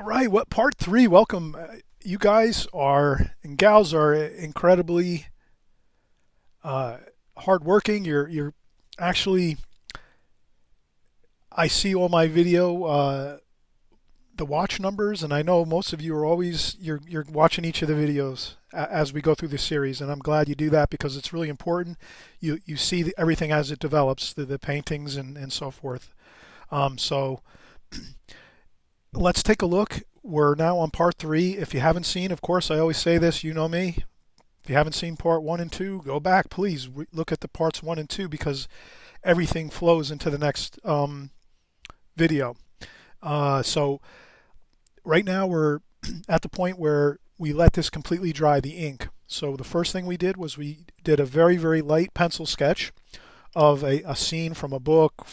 All right, what part three? Welcome. You guys are and gals are incredibly uh, hardworking. You're actually. I see all my video, the watch numbers, and I know most of you are always you're watching each of the videos as we go through the series, and I'm glad you do that because it's really important. You see everything as it develops, the paintings and so forth. So let's take a look. We're now on part three. If you haven't seen, of course, I always say this, you know me. If you haven't seen part one and two, go back, please. Look at the parts one and two because everything flows into the next video. So right now we're at the point where we let this completely dry, the ink. So the first thing we did was we did a very, very light pencil sketch of a scene from a book.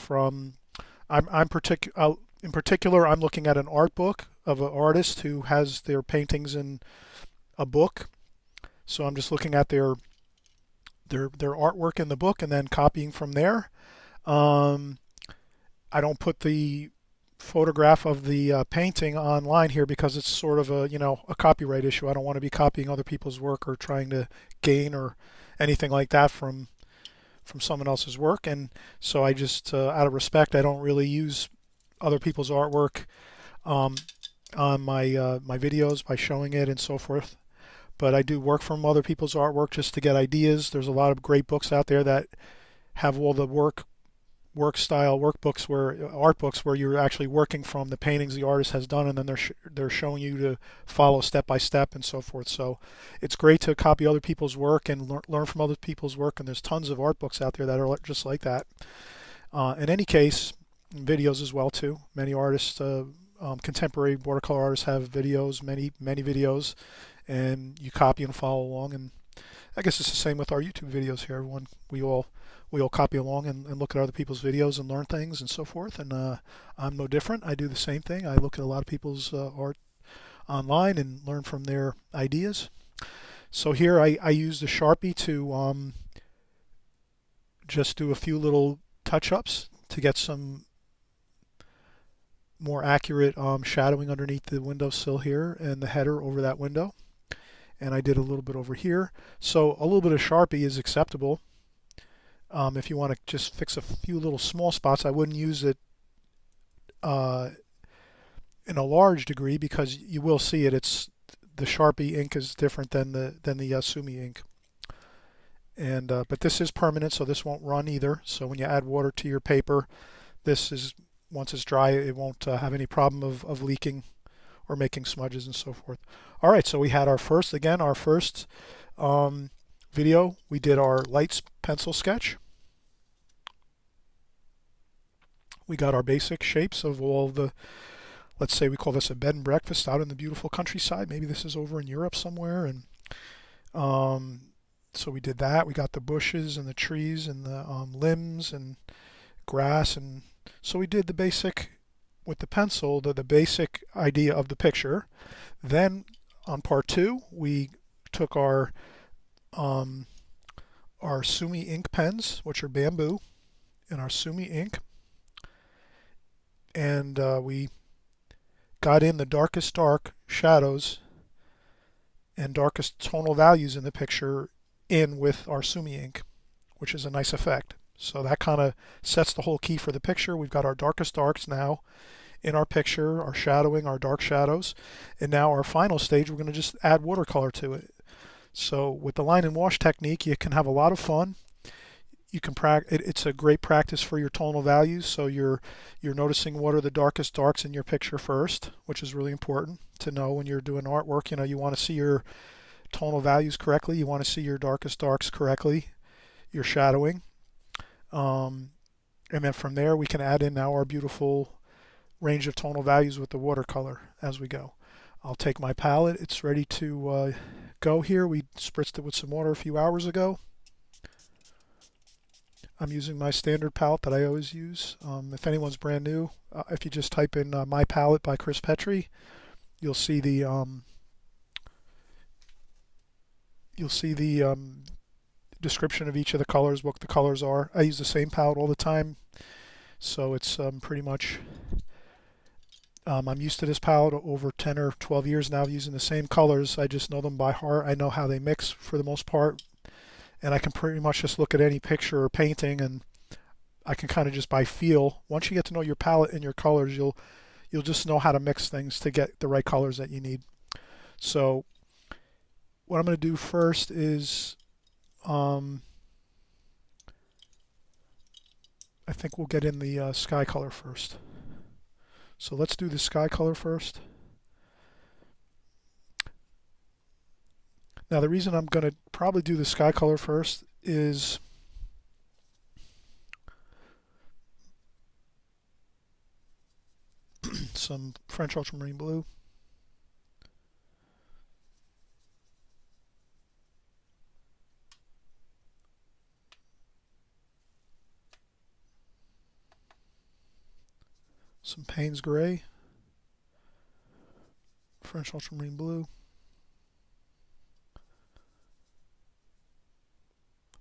In particular, I'm looking at an art book of an artist who has their paintings in a book. So I'm just looking at their artwork in the book and then copying from there. Um, I don't put the photograph of the painting online here because it's sort of a copyright issue. I don't want to be copying other people's work or trying to gain or anything like that from someone else's work. And so I just, out of respect, I don't really use other people's artwork um, on my videos by showing it and so forth. But I do work from other people's artwork just to get ideas. There's a lot of great books out there that have all the work style workbooks where art books where you're actually working from the paintings the artist has done, and then they're showing you to follow step by step and so forth. So it's great to copy other people's work and learn from other people's work, and there's tons of art books out there that are just like that. In any case, videos as well too. Many artists, contemporary watercolor artists, have videos, many videos, and you copy and follow along. And I guess it's the same with our YouTube videos here. Everyone, we all copy along and look at other people's videos and learn things and so forth. And I'm no different. I do the same thing. I look at a lot of people's art online and learn from their ideas. So here I use the Sharpie to just do a few little touch-ups to get some more accurate shadowing underneath the windowsill here and the header over that window. And I did a little bit over here. So a little bit of Sharpie is acceptable. If you want to just fix a few little small spots, I wouldn't use it in a large degree because you will see it. It's the Sharpie ink is different than the Sumi ink. And but this is permanent, so this won't run either. So when you add water to your paper, this is once it's dry, it won't have any problem of leaking or making smudges and so forth. All right, so we had our first video. We did our light pencil sketch. We got our basic shapes of all the, let's say we call this a bed and breakfast out in the beautiful countryside. Maybe this is over in Europe somewhere. And so we did that. We got the bushes and the trees and the limbs and grass. And so we did the basic with the pencil, the basic idea of the picture. Then on part two, we took our Sumi ink pens, which are bamboo, and our Sumi ink, and we got in the darkest dark shadows and darkest tonal values in the picture in with our Sumi ink, which is a nice effect. So that kind of sets the whole key for the picture. We've got our darkest darks now in our picture, our shadowing, our dark shadows, and now our final stage, we're going to just add watercolor to it. So with the line and wash technique, you can have a lot of fun. You can it's a great practice for your tonal values. So you're noticing what are the darkest darks in your picture first, which is really important to know when you're doing artwork. You want to see your tonal values correctly. You want to see your darkest darks correctly, your shadowing. And then from there, we can add in now our beautiful range of tonal values with the watercolor as we go. I'll take my palette. It's ready to go here. We spritzed it with some water a few hours ago. I'm using my standard palette that I always use. If anyone's brand new, if you just type in My Palette by Petri, you'll see the description of each of the colors, what the colors are. I use the same palette all the time, so it's pretty much I'm used to this palette over 10 or 12 years now using the same colors. I just know them by heart. I know how they mix for the most part, and I can pretty much just look at any picture or painting, and I can kind of just by feel. Once you get to know your palette and your colors, you'll just know how to mix things to get the right colors that you need. So what I'm going to do first is I think we'll get in the sky color first. So let's do the sky color first. Now the reason I'm going to probably do the sky color first is some French ultramarine blue. Some Payne's gray. French ultramarine blue.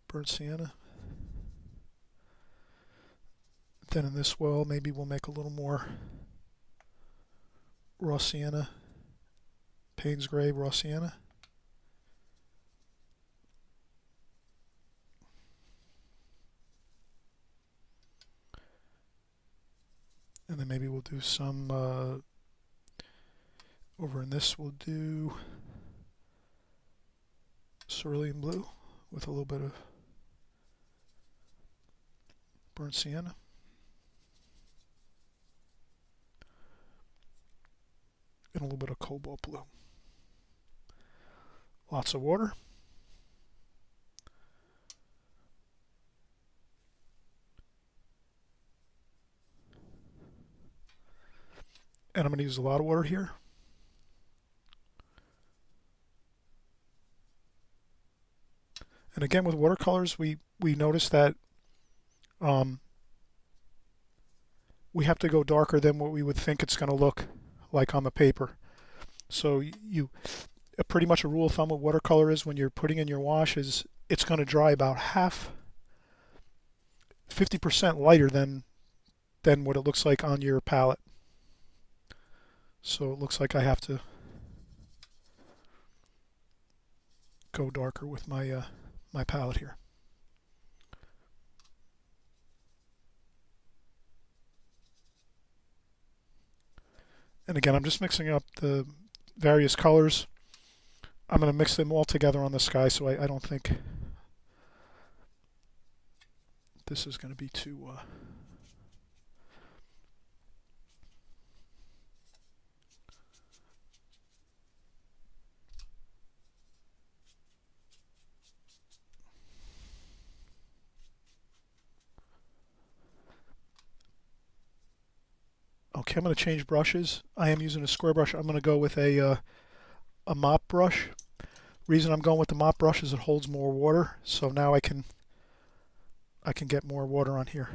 Burnt sienna. Then in this well, maybe we'll make a little more raw sienna. Payne's gray, raw sienna. And then maybe we'll do some, over in this we'll do cerulean blue with a little bit of burnt sienna. And a little bit of cobalt blue. Lots of water. And I'm going to use a lot of water here. And again, with watercolors, we notice that we have to go darker than what we would think it's going to look like on the paper. So pretty much a rule of thumb with watercolor is when you're putting in your wash is it's going to dry about 50% lighter than what it looks like on your palette. So it looks like I have to go darker with my my palette here. And again, I'm just mixing up the various colors. I'm going to mix them all together on the sky, so I don't think this is going to be too Okay, I'm going to change brushes. I am using a square brush. I'm going to go with a mop brush. Reason I'm going with the mop brush is it holds more water, so now I can get more water on here.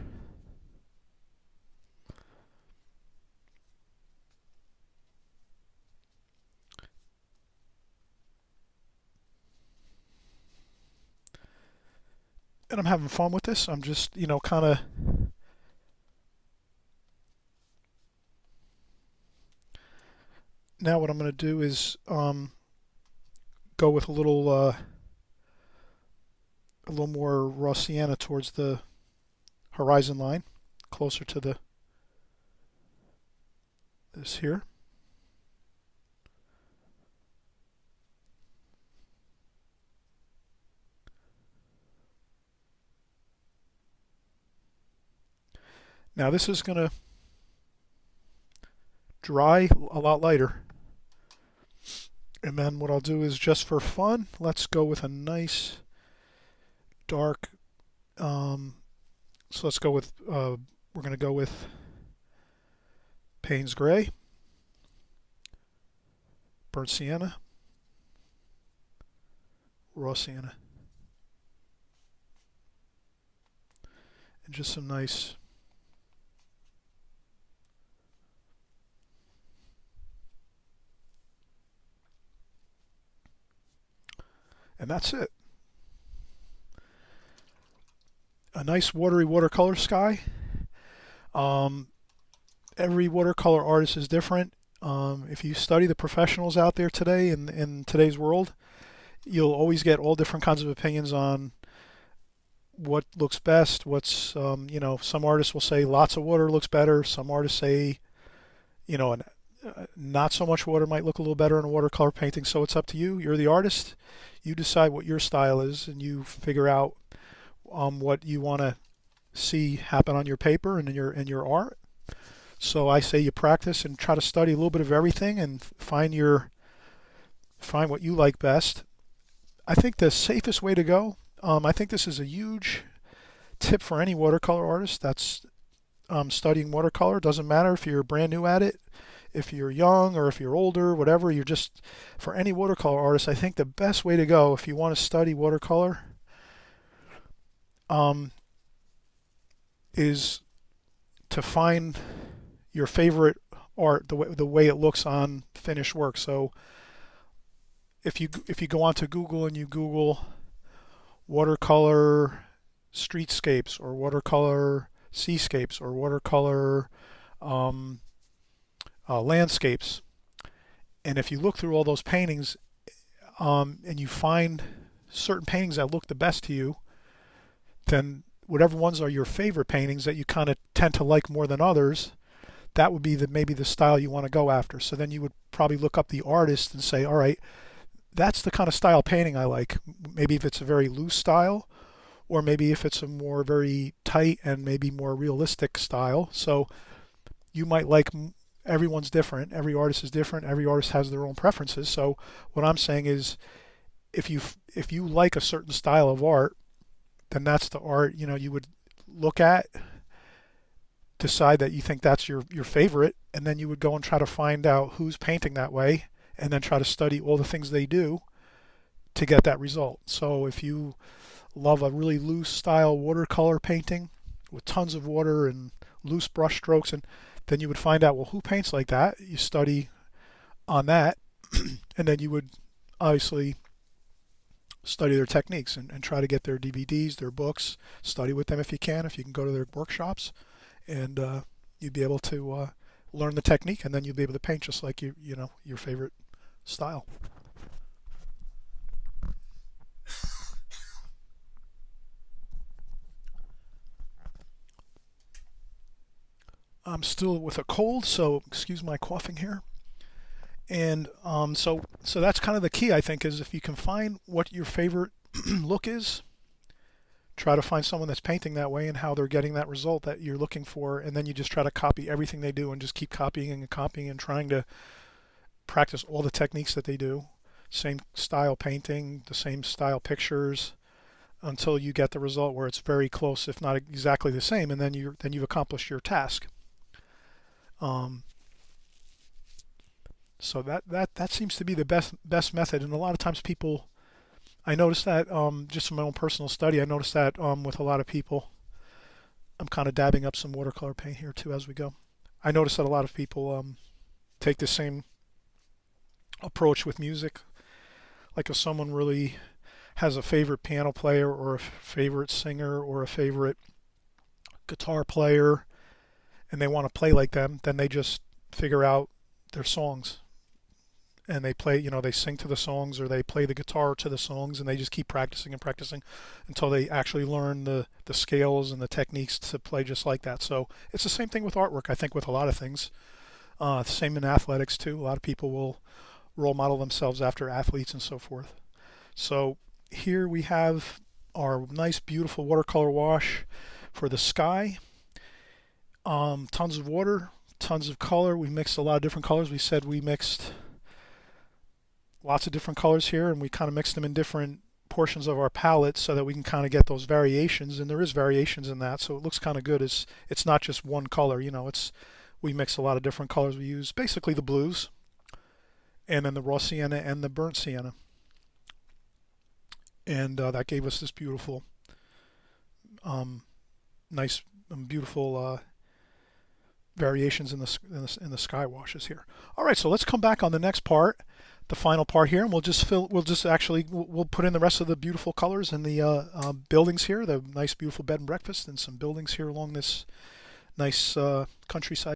And I'm having fun with this. I'm just, kind of now what I'm going to do is go with a little more raw sienna towards the horizon line, closer to this here. Now this is going to dry a lot lighter. And then what I'll do is just for fun, let's go with a nice dark, so let's go with, we're going to go with Payne's gray, burnt sienna, raw sienna, and just some nice and that's it. A nice watery watercolor sky. every watercolor artist is different. If you study the professionals out there today in today's world, you'll always get all different kinds of opinions on what looks best. Some artists will say lots of water looks better. Some artists say, not so much water might look a little better in a watercolor painting. So it's up to you. You're the artist. You decide what your style is, and you figure out what you want to see happen on your paper and in your art. So I say you practice and try to study a little bit of everything and find what you like best. I think the safest way to go. I think this is a huge tip for any watercolor artist that's studying watercolor. Doesn't matter if you're brand new at it, if you're young or if you're older, whatever. For any watercolor artist, I think the best way to go if you want to study watercolor is to find your favorite art, the way it looks on finished work. So if you go onto Google and you Google watercolor streetscapes or watercolor seascapes or watercolor landscapes, and if you look through all those paintings and you find certain paintings that look the best to you, then whatever ones are your favorite paintings that you kind of tend to like more than others, that would be maybe the style you want to go after. So then you would probably look up the artist and say, all right, that's the kind of style painting I like. Maybe if it's a very loose style, or maybe if it's a more very tight and maybe more realistic style. So you might like, everyone's different. Every artist is different. Every artist has their own preferences. So what I'm saying is, if you like a certain style of art, then that's the art you would look at, decide that you think that's your favorite, and then you would go and try to find out who's painting that way, and then try to study all the things they do to get that result. So if you love a really loose style watercolor painting with tons of water and loose brush strokes, and then you would find out, well, who paints like that? You study on that, and then you would obviously study their techniques and try to get their DVDs, their books, study with them if you can go to their workshops, and you'd be able to learn the technique, and then you'll be able to paint just like your favorite style. I'm still with a cold, so excuse my coughing here. And so that's kind of the key, I think, is if you can find what your favorite look is, try to find someone that's painting that way and how they're getting that result that you're looking for, and then you just try to copy everything they do and just keep copying and copying and trying to practice all the techniques that they do. Same style painting, the same style pictures, until you get the result where it's very close, if not exactly the same, and then you've accomplished your task. Um, so that seems to be the best method, and a lot of times people, I noticed that just from my own personal study, I noticed that with a lot of people. I'm kind of dabbing up some watercolor paint here too as we go. I noticed that a lot of people take the same approach with music. Like if someone really has a favorite piano player or a favorite singer or a favorite guitar player and they want to play like them, then they just figure out their songs and they play, they sing to the songs or they play the guitar to the songs, and they just keep practicing and practicing until they actually learn the scales and the techniques to play just like that. So it's the same thing with artwork, I think, with a lot of things. Same in athletics too. A lot of people will role model themselves after athletes and so forth. So here we have our nice beautiful watercolor wash for the sky. Tons of water, tons of color. We mixed a lot of different colors. We said we mixed lots of different colors here, and we kind of mixed them in different portions of our palette so that we can kind of get those variations, and there is variations in that, so it looks kind of good. It's not just one color, we mix a lot of different colors. We use basically the blues and then the raw sienna and the burnt sienna, and that gave us this beautiful nice beautiful variations in the sky washes here. All right, so let's come back on the next part, the final part here, and we'll put in the rest of the beautiful colors and the buildings here, the nice beautiful bed and breakfast, and some buildings here along this nice countryside.